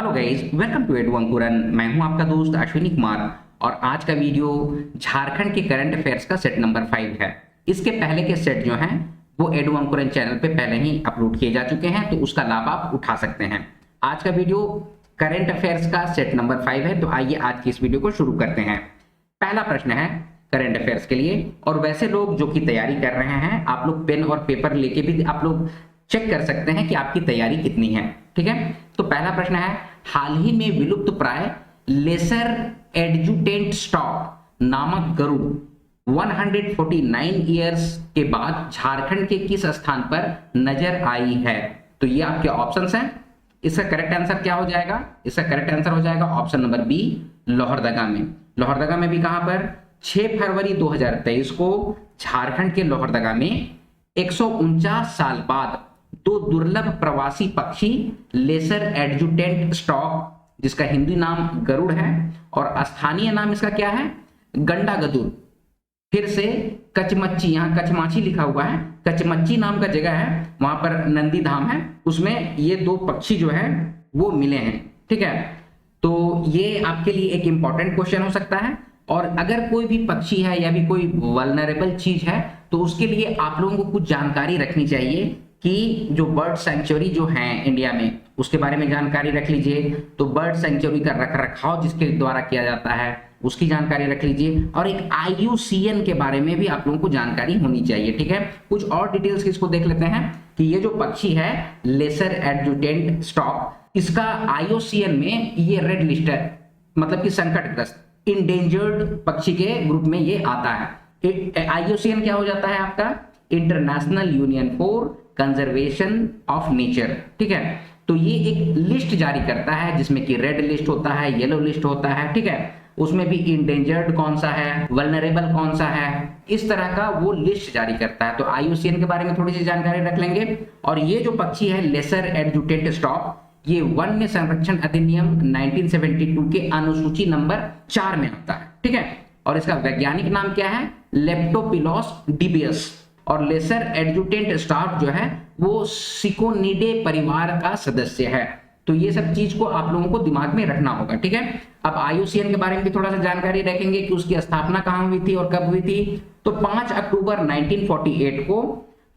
Hello guys, welcome to Edu Ankuran. मैं हूं आपका दोस्त अश्विनी कुमार और आज का वीडियो झारखंड के करंट अफेयर्स का सेट नंबर 5 है। इसके पहले के सेट जो हैं वो एडू अंकुरन चैनल पे पहले ही अपलोड किए जा चुके हैं, तो उसका लाभ आप उठा सकते हैं। आज का वीडियो करंट अफेयर्स का सेट नंबर 5 है, तो आइए आज की इस वीडियो को शुरू करते हैं। पहला प्रश्न है करंट अफेयर्स के लिए, और वैसे लोग जो कि तैयारी कर रहे हैं, आप लोग पेन और पेपर लेके भी आप लोग चेक कर सकते हैं कि आपकी तैयारी कितनी है। ठीक है, तो पहला प्रश्न है, हाल ही में विलुप्त प्राय लेसर एडजुटेंट स्टॉक नामक गरुड़ 149 ईयर्स के बाद झारखंड के किस स्थान पर नजर आई है? तो ये आपके ऑप्शंस हैं। इसका करेक्ट आंसर क्या हो जाएगा? इसका करेक्ट आंसर हो जाएगा ऑप्शन नंबर बी, लोहरदगा में। लोहरदगा में भी कहां पर? 6 फरवरी 2023 को झारखंड के लोहरदगा में 149 साल बाद दो दुर्लभ प्रवासी पक्षी लेसर एडजुटेंट स्टॉक, जिसका हिंदी नाम गरुड़ है और स्थानीय नाम इसका क्या है? गंडागदुर। फिर से कचमच्ची, यहाँ कचमाची लिखा हुआ है, कचमच्ची नाम का जगह है, वहां पर नंदी धाम है, उसमें ये दो पक्षी जो है वो मिले हैं। ठीक है, तो ये आपके लिए एक इंपॉर्टेंट क्वेश्चन हो सकता है। और अगर कोई भी पक्षी है या भी कोई वल्नरेबल चीज है तो उसके लिए आप लोगों को कुछ जानकारी रखनी चाहिए कि जो बर्ड सेंचुरी जो है इंडिया में, उसके बारे में जानकारी रख लीजिए। तो बर्ड सेंचुरी का रख रखाव जिसके द्वारा किया जाता है उसकी जानकारी रख लीजिए, और एक IUCN के बारे में भी आप लोगों को जानकारी होनी चाहिए। ठीक है, कुछ और डिटेल्स इसको देख लेते हैं कि ये जो पक्षी है लेसर एडजुटेंट स्टॉक, इसका IUCN में ये रेड लिस्ट है, मतलब कि संकटग्रस्त इंडेंजर्ड पक्षी के ग्रुप में ये आता है। IUCN क्या हो जाता है आपका? International union for conservation of nature. ठीक है, तो ये एक लिस्ट जारी करता है जिसमें कि रेड लिस्ट होता है, येलो लिस्ट होता है। ठीक है, उसमें भी इंडेंजर्ड कौन सा है, वल्नरेबल कौन सा है, इस तरह का वो लिस्ट जारी करता है। तो IUCN के बारे में थोड़ी सी जानकारी रख लेंगे। और ये जो पक्षी है लेसर एडजुटेंट स्टॉक, ये वन्य संरक्षण अधिनियम 1972 के अनुसूची नंबर 4 में आता है। ठीक है, और इसका वैज्ञानिक नाम क्या है? लेप्टोपिलोस डिबियस। और लेसर एडजुटेंट स्टॉक जो है वो सिकोनिडे परिवार का सदस्य है। तो ये सब चीज को आप लोगों को दिमाग में रखना होगा। ठीक है, अब IUCN के बारे में भी थोड़ा सा जानकारी रखेंगे कि उसकी स्थापना कहां हुई थी और कब हुई थी। तो 5 अक्टूबर 1948 को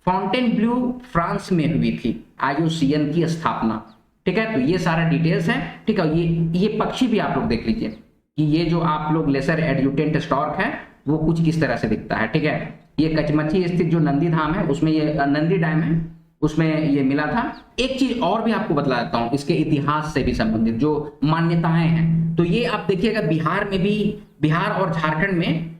फॉन्टेनब्लू फ्रांस में हुई थी IUCN की स्थापना। ठीक है, तो ये सारा डिटेल्स है। ठीक है, ये पक्षी भी आप लोग देख लीजिए कि ये जो आप लोग लेसर एडजुटेंट स्टॉक है वो कुछ किस तरह से दिखता है। ठीक है, ये कचमच्ची स्थित जो नंदी धाम है उसमें ये नंदी डैम है, उसमें ये मिला था। एक चीज और भी आपको बतला देता हूं इसके इतिहास से भी संबंधित जो मान्यताएं हैं। तो ये आप देखिएगा बिहार में भी, बिहार और झारखंड में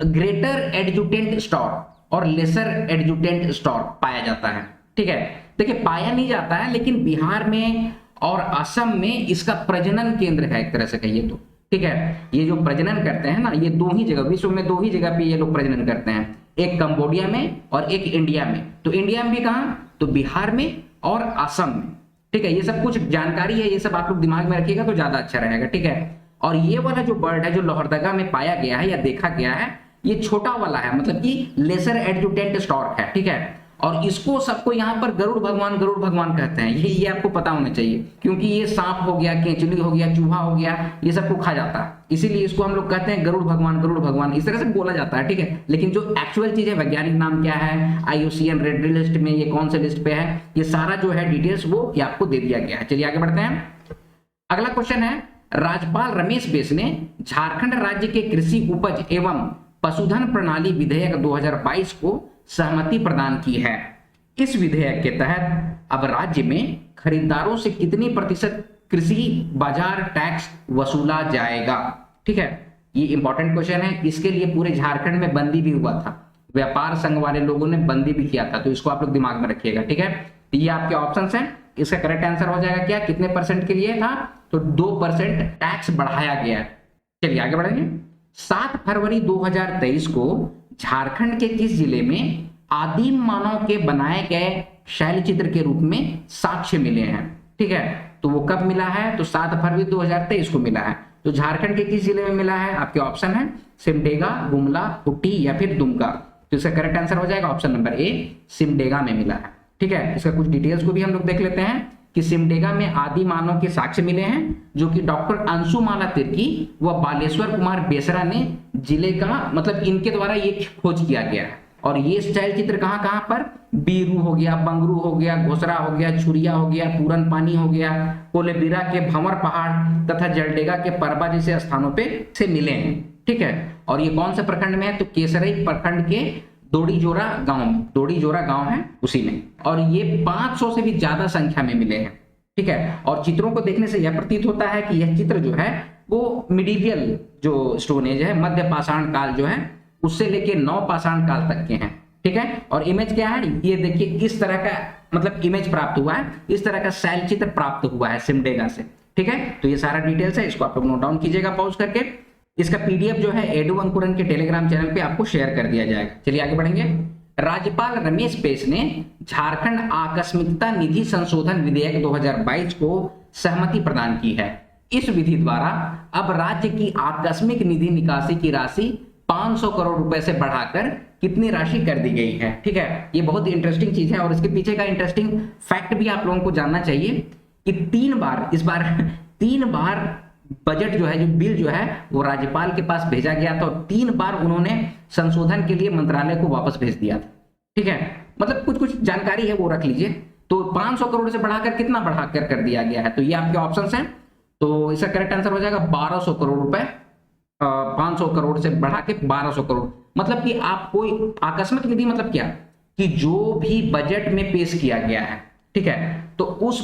ग्रेटर एडजुटेंट स्टॉक और लेसर एडजुटेंट स्टॉक पाया जाता है। ठीक है, देखिए पाया नहीं जाता है, लेकिन बिहार में और असम में इसका प्रजनन केंद्र है एक तरह से कहिए तो। ठीक है, ये जो प्रजनन करते हैं ना, ये दो ही जगह, विश्व में 2 ही जगह पे ये लोग प्रजनन करते हैं, एक कंबोडिया में और एक इंडिया में। तो इंडिया में भी कहां? तो बिहार में और असम में। ठीक है, ये सब कुछ जानकारी है, ये सब आप लोग दिमाग में रखिएगा तो ज्यादा अच्छा रहेगा। ठीक है, और ये वाला जो बर्ड है जो लोहरदगा में पाया गया है या देखा गया है, ये छोटा वाला है, मतलब कि लेसर एडजुटेंट स्टॉक है। ठीक है, और इसको सबको यहाँ पर गरुड़ भगवान कहते हैं। ये आपको पता होना चाहिए, क्योंकि ये सांप हो गया, केंचुली हो गया, चूहा हो गया, ये सबको खा जाता है, इसीलिए इसको हम लोग कहते हैं गरुड़ भगवान, इस तरह से बोला जाता है। ठीक है, लेकिन जो एक्चुअल चीज है, वैज्ञानिक नाम क्या है, IUCN रेड लिस्ट में ये कौन से लिस्ट पे है, ये सारा जो है डिटेल्स वो ये आपको दे दिया गया है। चलिए आगे बढ़ते हैं। अगला क्वेश्चन है, राज्यपाल रमेश बैस ने झारखंड राज्य के कृषि उपज एवं पशुधन प्रणाली विधेयक 2022 को सहमति प्रदान की है। इस विधेयक के तहत अब राज्य में खरीदारों से कितनी प्रतिशत कृषि बाजार टैक्स वसूला जाएगा? ठीक है, ये इंपॉर्टेंट क्वेश्चन है। इसके लिए पूरे झारखंड में बंदी भी हुआ था, व्यापार संघ वाले लोगों ने बंदी भी किया था, तो इसको आप लोग दिमाग में रखिएगा। ठीक है, ये आपके ऑप्शंस हैं। इसका करेक्ट आंसर हो जाएगा क्या? कितने परसेंट के लिए था? तो 2% टैक्स बढ़ाया गया। चलिए आगे बढ़ेंगे। 7 फरवरी 2023 को झारखंड के किस जिले में आदिम मानव के बनाए गए शैल चित्र के रूप में साक्ष्य मिले हैं? ठीक है, तो वो कब मिला है? तो 7 फरवरी 2023 को मिला है। तो झारखंड के किस जिले में मिला है? आपके ऑप्शन है सिमडेगा, गुमला, खूंटी या फिर दुमका। तो इसका करेक्ट आंसर हो जाएगा ऑप्शन नंबर ए, सिमडेगा में मिला है। ठीक है, इसका कुछ डिटेल्स को भी हम लोग देख लेते हैं कि सिमडेगा में आदि मानव के साक्ष्य मिले हैं, जो कि डॉक्टर अंशुमाला तिर्की व बालेश्वर कुमार बेसरा ने जिले का मतलब इनके द्वारा ये खोज किया गया है। और ये स्टाइल चित्र कहाँ कहाँ पर, बीरू हो गया, बंगरू हो गया, घोसरा हो गया, छुरिया हो गया, पूरन पानी हो गया, कोलेबिरा के भंवर पहाड़ तथा जलडेगा के परबा जैसे स्थानों पे से मिले हैं। ठीक है, और ये कौन से प्रखंड में है, तो केसरई प्रखंड के दोड़ीजोरा गांव है उसी में, और ये 500 से भी ज्यादा संख्या में मिले हैं। ठीक है, और चित्रों को देखने से यह प्रतीत होता है कि यह चित्र जो है वो मिडिवियल जो स्टोन एज है, मध्य पाषाण काल जो है उससे लेके नव पाषाण काल तक के हैं। ठीक है, और इमेज क्या है, ये देखिए इस तरह का मतलब इमेज प्राप्त हुआ है, इस तरह का शैल चित्र प्राप्त हुआ है सिमडेगा से। ठीक है, तो ये सारा डिटेल्स है, इसको आप लोग नोट डाउन कीजिएगा पॉज करके। इसका पीडीएफ जो है एडू अंकुरन के टेलीग्राम चैनल पे आपको शेयर कर दिया जाएगा। चलिए आगे बढ़ेंगे। राज्यपाल रमेश पेश ने झारखंड आकस्मिकता निधि संशोधन विधेयक 2022 को सहमति प्रदान की है। इस विधि द्वारा अब राज्य की आकस्मिक निधि निकासी की राशि 500 करोड़ रुपए से बढ़ाकर कितनी राशि कर दी गई है। ठीक है, ये बहुत ही इंटरेस्टिंग चीज है, और इसके पीछे का इंटरेस्टिंग फैक्ट भी आप लोगों को जानना चाहिए कि इस बार 3 बार बजट जो है, जो बिल जो है वो राज्यपाल के पास भेजा गया था, और 3 बार उन्होंने संशोधन के लिए मंत्रालय को वापस भेज दिया था। ठीक है, मतलब कुछ जानकारी है वो रख लीजिए। तो 500 करोड़ से बढ़ाकर कितना बढ़ाकर कर दिया गया है, तो ये आपके ऑप्शंस हैं। तो इसका करेक्ट आंसर हो जाएगा 1200 करोड़ रुपए। 500 करोड़ से बढ़ा के 1200 करोड़, मतलब कि आप कोई आकस्मिक निधि मतलब क्या, कि जो भी बजट में पेश किया गया है, ठीक है, तो उस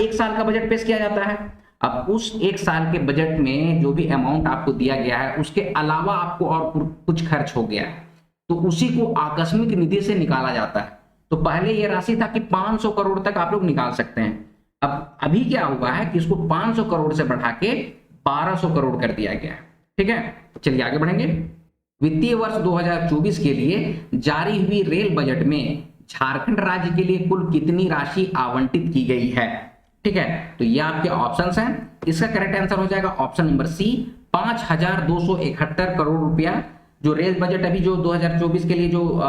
एक साल का बजट पेश किया जाता है। अब उस एक साल के बजट में जो भी अमाउंट आपको दिया गया है उसके अलावा आपको और कुछ खर्च हो गया है, तो उसी को आकस्मिक निधि से निकाला जाता है। तो पहले यह राशि था कि 500 करोड़ तक आप लोग निकाल सकते हैं। अब अभी क्या हुआ है कि इसको 500 करोड़ से बढ़ा के 1200 करोड़ कर दिया गया है। ठीक है, चलिए आगे बढ़ेंगे। वित्तीय वर्ष 2024 के लिए जारी हुई रेल बजट में झारखंड राज्य के लिए कुल कितनी राशि आवंटित की गई है। ठीक है, तो ये आपके ऑप्शंस हैं। इसका करेक्ट आंसर हो जाएगा ऑप्शन नंबर सी, 5271 करोड़ रुपया। जो रेल बजट अभी जो 2024 के लिए जो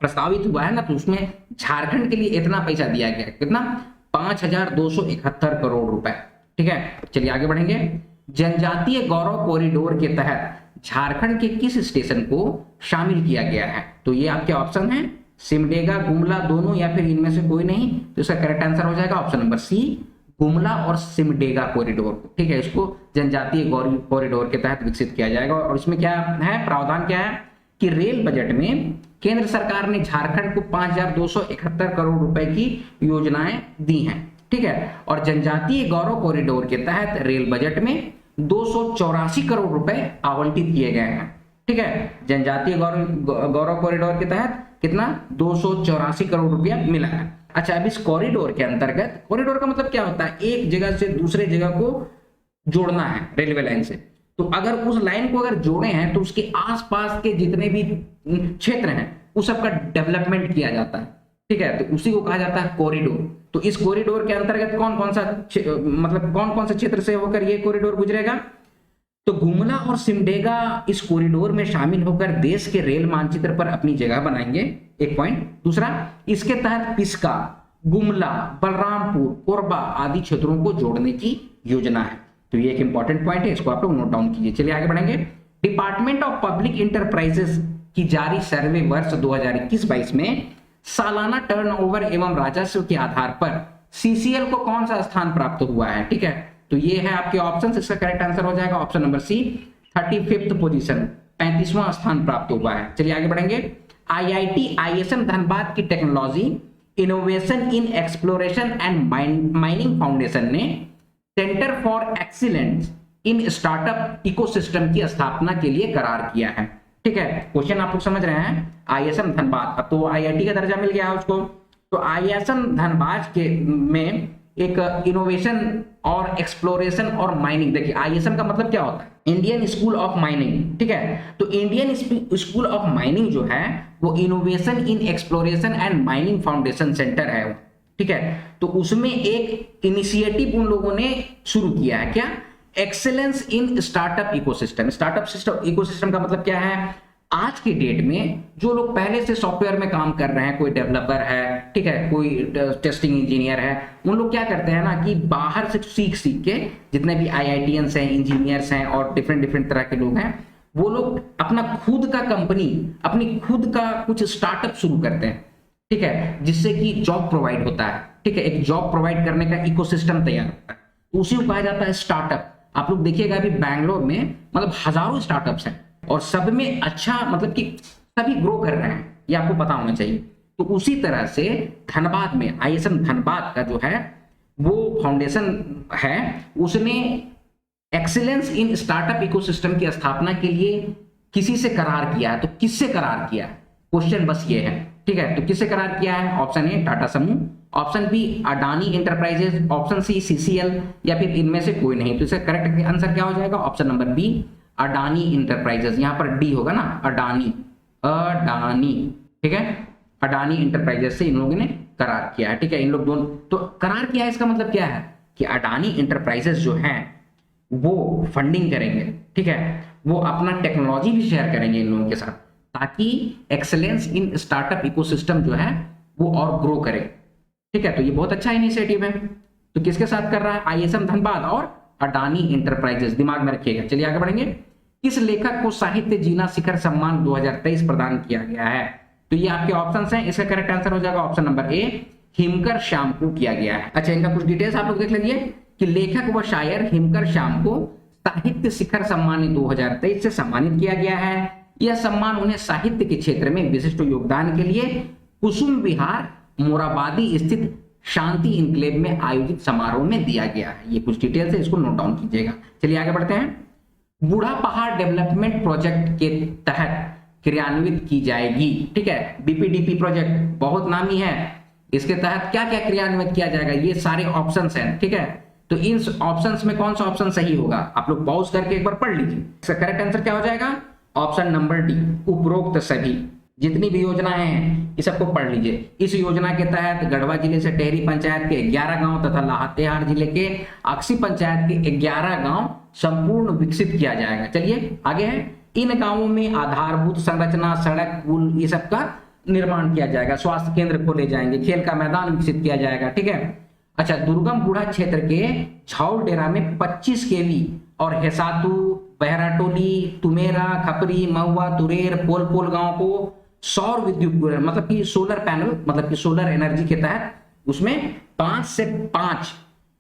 प्रस्तावित हुआ है ना, तो उसमें झारखंड के लिए इतना पैसा दिया गया, कितना, 5271 करोड़ रुपए। ठीक है, चलिए आगे बढ़ेंगे। जनजातीय गौरव कॉरिडोर के तहत झारखंड के किस स्टेशन को शामिल किया गया है, तो ये आपके ऑप्शन हैं, सिमडेगा, गुमला, दोनों या फिर इनमें से कोई नहीं। तो इसका करेक्ट आंसर हो जाएगा ऑप्शन नंबर सी, गुमला और सिमडेगा कॉरिडोर। ठीक है, इसको जनजातीय गौरव कॉरिडोर के तहत विकसित किया जाएगा। और इसमें क्या है, प्रावधान क्या है कि रेल बजट में केंद्र सरकार ने झारखंड को 5271 करोड़ रुपए की योजनाएं दी हैं। ठीक है, और जनजातीय गौरव कॉरिडोर के तहत रेल बजट में 284 करोड़ रुपए आवंटित किए गए हैं। ठीक है, जनजातीय गौरव कॉरिडोर के तहत कितना, 284 करोड़ रुपया मिला है। अच्छा, अब इस कॉरिडोर के अंतर्गत, कॉरिडोर का मतलब क्या होता है, एक जगह से दूसरे जगह को जोड़ना है रेलवे लाइन से। तो अगर उस लाइन को अगर जोड़े हैं तो उसके आसपास के जितने भी क्षेत्र हैं उस सबका डेवलपमेंट किया जाता है। ठीक है, तो उसी को कहा जाता है कॉरिडोर। तो इस कॉरिडोर के अंतर्गत कौन कौन से क्षेत्र से होकर ये कॉरिडोर गुजरेगा, तो गुमला और सिमडेगा इस कॉरिडोर में शामिल होकर देश के रेल मानचित्र पर अपनी जगह बनाएंगे, एक पॉइंट। दूसरा, इसके तहत पिस्का, गुमला, बलरामपुर, कोरबा आदि क्षेत्रों को जोड़ने की योजना है। तो ये एक इंपॉर्टेंट पॉइंट है, इसको आप लोग नोट डाउन कीजिए। चलिए आगे बढ़ेंगे। डिपार्टमेंट ऑफ पब्लिक इंटरप्राइजेस की जारी सर्वे वर्ष 2021-22 में सालाना टर्नओवर एवं राजस्व के आधार पर सीसीएल को कौन सा स्थान प्राप्त हुआ है। ठीक है, तो ये है आपके ऑप्शन। इसका करेक्ट आंसर हो जाएगा option number C, 35th position, 35वां स्थान प्राप्त हुआ है। चलिए आगे बढ़ेंगे। IIT ISM धनबाद की technology innovation in exploration and mining foundation ने centre for excellence in startup ecosystem की स्थापना के लिए करार किया है। ठीक है, क्वेश्चन आप लोग समझ रहे हैं। ISM धनबाद, अब तो IIT का दर्जा मिल गया उसको, तो ISM धनबाद के में एक इनोवेशन और एक्सप्लोरेशन और माइनिंग, देखिए ISM का मतलब क्या होता है, इंडियन स्कूल ऑफ माइनिंग। ठीक है, तो इंडियन स्कूल ऑफ माइनिंग जो है वो innovation in exploration and mining foundation centre है। ठीक है, तो उसमें एक इनिशिएटिव उन लोगों ने शुरू किया है, क्या, एक्सेलेंस इन स्टार्टअप इकोसिस्टम। स्टार्टअप इकोसिस्टम का मतलब क्या है, आज की डेट में जो लोग पहले से सॉफ्टवेयर में काम कर रहे हैं, कोई डेवलपर है, ठीक है, कोई टेस्टिंग इंजीनियर है, उन लोग क्या करते हैं ना कि बाहर से सीख के, जितने भी आईआईटीएंस हैं, इंजीनियर्स हैं और डिफरेंट डिफरेंट तरह के लोग हैं, वो लोग अपना खुद का कंपनी, अपनी खुद का कुछ स्टार्टअप शुरू करते हैं, ठीक है, जिससे कि जॉब प्रोवाइड होता है, ठीक है, एक जॉब प्रोवाइड करने का इकोसिस्टम तैयार होता है, तो उसी को कहा जाता है स्टार्टअप। आप लोग देखिएगा अभी बैंगलोर में मतलब हजारों स्टार्टअप्स हैं और सब में अच्छा मतलब कि सभी ग्रो कर रहे हैं, ये आपको पता होना चाहिए। तो उसी तरह से धनबाद में आईएसएम धनबाद का जो है वो फाउंडेशन है, उसने एक्सीलेंस इन स्टार्टअप इकोसिस्टम की स्थापना के लिए किसी से करार किया है। तो किससे करार किया है, क्वेश्चन बस ये है, ठीक है। तो किससे करार किया है? ऑप्शन ए टाटा समूह, option B Adani enterprises, option C CCL, या फिर इनमें से कोई नहीं। तो इसका करेक्ट आंसर क्या हो जाएगा? Option number B Adani enterprises. यहां पर डी होगा ना, अडानी, अडानी, ठीक है, अडानी इंटरप्राइजेज से इन लोगों ने करार किया है, ठीक है। इन लोग दोनों तो करार किया है, इसका मतलब क्या है कि अडानी इंटरप्राइजेज जो है वो फंडिंग करेंगे, ठीक है, वो अपना टेक्नोलॉजी भी शेयर करेंगे इन लोगों के साथ, ताकि एक्सेलेंस इन स्टार्टअप इकोसिस्टम जो है वो और ग्रो करे, ठीक है। तो ये बहुत अच्छा इनिशिएटिव है। तो किसके साथ कर रहा है? आईएसएम धनबाद और अडानी इंटरप्राइजेज, दिमाग में रखिएगा। चलिए आगे बढ़ेंगे। किस लेखक को साहित्य जीना शिखर सम्मान 2023 प्रदान किया गया है? तो ये आपके ऑप्शंस हैं, इसका करेक्ट आंसर हो जाएगा ऑप्शन नंबर ए, हिमकर श्याम को किया गया है। अच्छा, इनका कुछ डिटेल्स आप लोग देख लीजिए कि लेखक व शायर हिमकर श्याम को साहित्य शिखर सम्मान 2023 से सम्मानित किया गया है। यह सम्मान उन्हें साहित्य के क्षेत्र में विशिष्ट योगदान के लिए कुसुम विहार मोराबादी स्थित शांति इनक्लेव में आयोजित समारोह में दिया गया है। ये कुछ डिटेल्स है, इसको नोट डाउन कीजिएगा। चलिए आगे बढ़ते हैं। बूढ़ा पहाड़ डेवलपमेंट प्रोजेक्ट के तहत क्रियान्वित की जाएगी, ठीक है, बीपीडीपी प्रोजेक्ट बहुत नामी है। इसके तहत क्या क्या क्रियान्वित किया जाएगा, ये सारे ऑप्शंस हैं, ठीक है। तो इन ऑप्शंस में कौन सा ऑप्शन सही होगा, आप लोग पॉज करके एक बार पढ़ लीजिए। इसका करेक्ट आंसर क्या हो जाएगा? ऑप्शन नंबर डी, उपरोक्त सभी। जितनी भी योजनाएं हैं ये सबको पढ़ लीजिए। इस योजना के तहत गढ़वा जिले से टेहरी पंचायत के 11 गांव तथा लातेहार जिले के अक्सी पंचायत के 11 गांव संपूर्ण विकसित किया जाएगा। चलिए आगे है। इन गांवों में आधारभूत संरचना, सड़क, पुल, ये सब का निर्माण किया जाएगा। स्वास्थ्य केंद्र खोले जाएंगे, खेल का मैदान विकसित किया जाएगा, ठीक है। अच्छा, दुर्गम बूढ़ा क्षेत्र के छाउल डेरा में 25 केवी और हेसातु, बहराटोली, तुमेरा, खपरी, महुआ, तुरेर, पोल गांव को सौर विद्युत मतलब कि सोलर पैनल, मतलब कि सोलर एनर्जी के तहत उसमें 5 से 5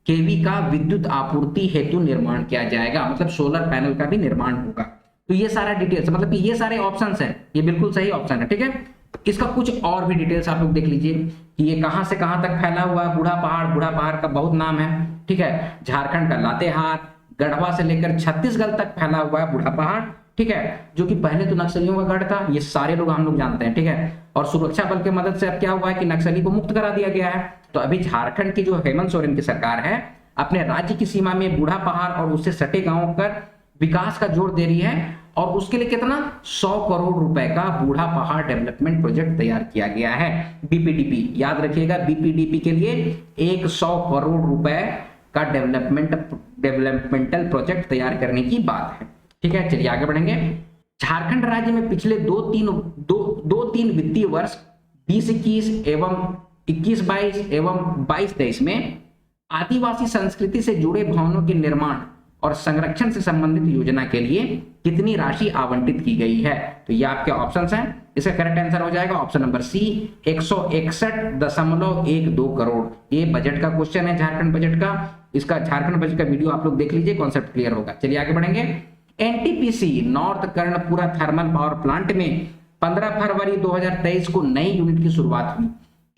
केवी का विद्युत आपूर्ति हेतु निर्माण किया जाएगा, मतलब सोलर पैनल का भी निर्माण होगा। तो ये सारा डिटेल्स, मतलब कि ये सारे ऑप्शंस हैं, ये बिल्कुल सही ऑप्शन है, ठीक है। इसका कुछ और भी डिटेल्स आप लोग देख लीजिए कि ये कहां से कहां तक फैला हुआ है। बूढ़ा पहाड़ का बहुत नाम है, ठीक है। झारखंड का लातेहार, गढ़वा से लेकर छत्तीसगढ़ तक फैला हुआ है बूढ़ा पहाड़, ठीक है, जो कि पहले तो नक्सलियों का गढ़ था, ये सारे लोग हम लोग जानते हैं, ठीक है। और सुरक्षा बल की मदद से अब क्या हुआ है कि नक्सली को मुक्त करा दिया गया है। तो अभी झारखंड की जो हेमंत सोरेन की सरकार है अपने राज्य की सीमा में बूढ़ा पहाड़ और उससे सटे गांवों पर विकास का जोर दे रही है, और उसके लिए कितना 100 करोड़ रुपए का बूढ़ा पहाड़ डेवलपमेंट प्रोजेक्ट तैयार किया गया है। बीपीडीपी, याद रखिएगा, बीपीडीपी के लिए 100 करोड़ रुपए का डेवलपमेंटल प्रोजेक्ट तैयार करने की बात है, ठीक है। चलिए आगे बढ़ेंगे। झारखंड राज्य में पिछले दो तीन वित्तीय वर्ष 2021 एवं 21-22 एवं 22-23 में आदिवासी संस्कृति से जुड़े भवनों के निर्माण और संरक्षण से संबंधित योजना के लिए कितनी राशि आवंटित की गई है? तो ये आपके ऑप्शंस हैं, इसका करेक्ट आंसर हो जाएगा ऑप्शन नंबर सी, 161.12 करोड़। ये बजट का क्वेश्चन है, झारखंड बजट का। इसका झारखंड बजट का वीडियो आप लोग देख लीजिए, कॉन्सेप्ट क्लियर होगा। चलिए आगे बढ़ेंगे। NTPC north Karanpura thermal power plant में 15 फरवरी 2023 को नई यूनिट की शुरुआत हुई।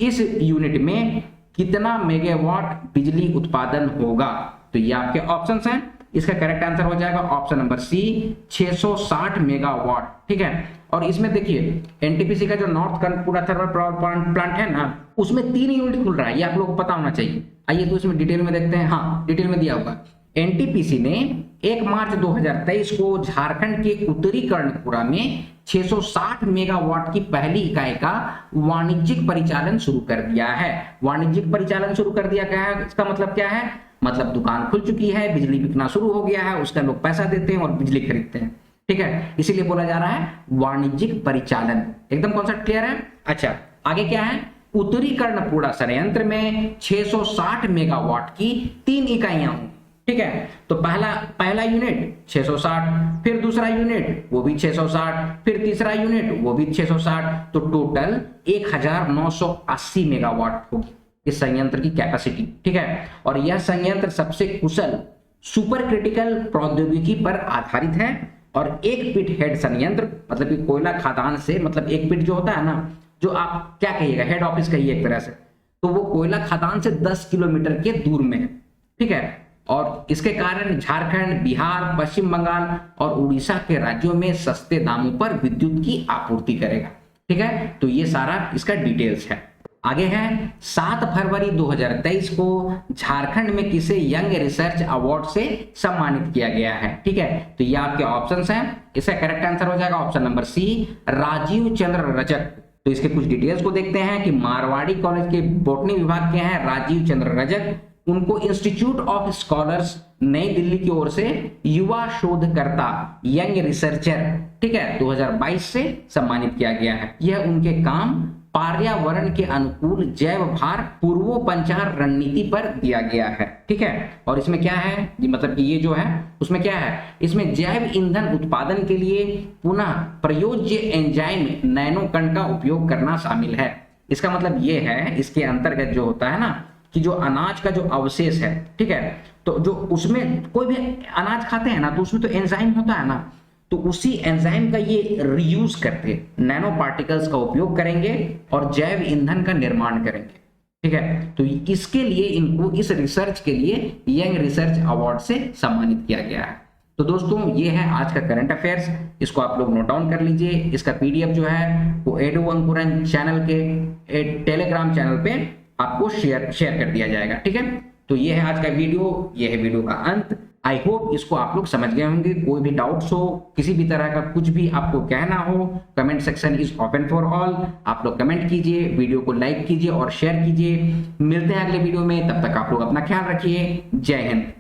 इस यूनिट में कितना मेगावाट बिजली उत्पादन होगा? तो ये आपके ऑप्शंस हैं, इसका करेक्ट आंसर हो जाएगा ऑप्शन नंबर सी, 660 मेगावाट, ठीक है। और इसमें देखिए एनटीपीसी का जो north Karanpura thermal power plant है ना, उसमें 3 यूनिट खुल रहा है, ये आप लोगों को पता होना चाहिए। आइए तो इसमें डिटेल में देखते हैं। हाँ, डिटेल में दिया होगा। एनटीपीसी ने 1 मार्च 2023 को झारखंड के उत्तरी कर्णपुरा में 660 मेगावाट की पहली इकाई का वाणिज्यिक परिचालन शुरू कर दिया है। वाणिज्यिक परिचालन शुरू कर दिया गया है, इसका मतलब क्या है? मतलब दुकान खुल चुकी है, बिजली बिकना शुरू हो गया है, उसका लोग पैसा देते हैं और बिजली खरीदते हैं, ठीक है, इसीलिए बोला जा रहा है वाणिज्यिक परिचालन। एकदम कॉन्सेप्ट क्लियर है। अच्छा, आगे क्या है, उत्तरी कर्णपुरा संयंत्र में 660 मेगावाट की 3 इकाइयां होंगी। ठीक है, तो पहला यूनिट 660, फिर दूसरा यूनिट वो भी 660, फिर तीसरा यूनिट वो भी 660, तो टोटल 1980 मेगावाट होगी इस संयंत्र की कैपेसिटी। ठीक है, और यह संयंत्र सबसे कुशल सुपर क्रिटिकल प्रौद्योगिकी पर आधारित है और एक पिट हेड संयंत्र, मतलब कि कोयला खदान से, मतलब एक पिट जो होता है ना, जो आप क्या कहिएगा, हेड ऑफिस कहिए एक तरह से, तो वो कोयला खदान से 10 किलोमीटर के दूर में है। ठीक है, और इसके कारण झारखंड, बिहार, पश्चिम बंगाल और उड़ीसा के राज्यों में सस्ते दामों पर विद्युत की आपूर्ति करेगा। ठीक है, तो ये सारा इसका डिटेल्स है। आगे है 7 फरवरी 2023 को झारखंड में किसे यंग रिसर्च अवार्ड से सम्मानित किया गया है। ठीक है, तो ये आपके ऑप्शंस हैं, इसका करेक्ट आंसर हो जाएगा ऑप्शन नंबर सी, राजीव चंद्र रजक। तो इसके कुछ डिटेल्स को देखते हैं कि मारवाड़ी कॉलेज के बॉटनी विभाग के हैं राजीव चंद्र रजक, उनको इंस्टीट्यूट ऑफ स्कॉलर्स नई दिल्ली की ओर से युवा शोधकर्ता यंग रिसर्चर, ठीक है, 2022 से सम्मानित किया गया है। यह उनके काम पर्यावरण के अनुकूल जैव भार पूर्वोपचार रणनीति पर दिया गया है। ठीक है, और इसमें क्या है, मतलब कि ये जो है उसमें क्या है, इसमें जैव ईंधन उत्पादन के लिए पुनः प्रयोज्य एंजाइम नैनो कण का उपयोग करना शामिल है। इसका मतलब ये है, इसके अंतर्गत जो होता है ना, कि जो अनाज का जो अवशेष है, ठीक है, तो जो उसमें कोई भी अनाज खाते हैं ना, तो उसमें तो एंजाइम होता है ना, तो उसी एंजाइम का ये रीयूज करके नैनो पार्टिकल्स का उपयोग करेंगे और जैव ईंधन का निर्माण करेंगे। ठीक है, तो इसके लिए इनको इस रिसर्च के लिए यंग रिसर्च अवार्ड से सम्मानित किया गया है। तो दोस्तों, ये है आज का करंट अफेयर्स, इसको आप लोग नोट डाउन कर लीजिए। इसका पीडीएफ जो है वो एडू अंकुरन चैनल के टेलीग्राम चैनल पे आपको शेयर कर दिया जाएगा। ठीक है, तो ये है आज का वीडियो, ये है वीडियो का अंत। आई होप इसको आप लोग समझ गए होंगे। कोई भी डाउट्स हो, किसी भी तरह का कुछ भी आपको कहना हो, comment section is open for all. आप लोग कमेंट कीजिए, वीडियो को लाइक कीजिए और शेयर कीजिए। मिलते हैं अगले वीडियो में, तब तक आप लोग अपना ख्याल रखिए। जय हिंद।